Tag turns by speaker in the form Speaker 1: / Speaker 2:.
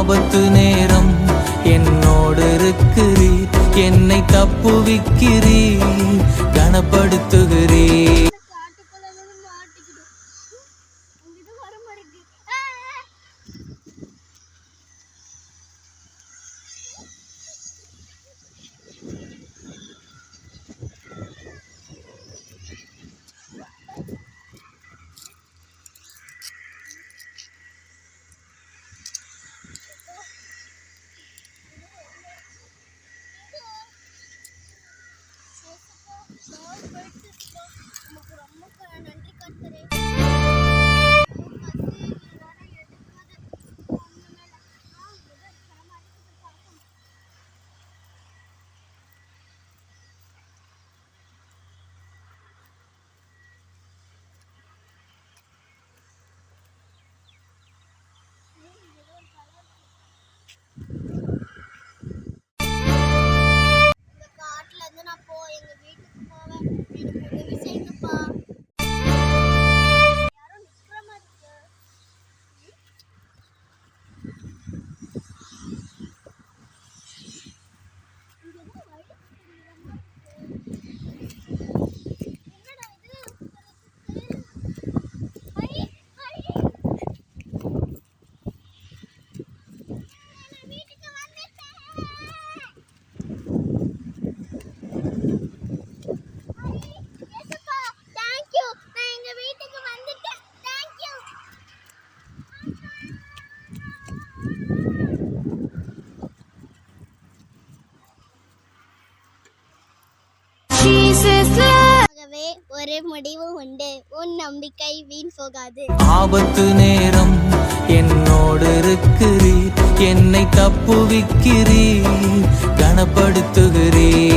Speaker 1: ஆபத்து நேரம் என்னோடு இருக்கிறீர், என்னை தப்புவிக்கிறீர், கனப்படுத்துகிறீர்.
Speaker 2: ஒரு முடிவு உண்டு, உன் நம்பிக்கை வீண் போகாது.
Speaker 1: ஆபத்து நேரம் என்னோடு இருக்கிறீர், என்னை தப்புவிக்கிறீர், கனப்படுத்துகிறீர்.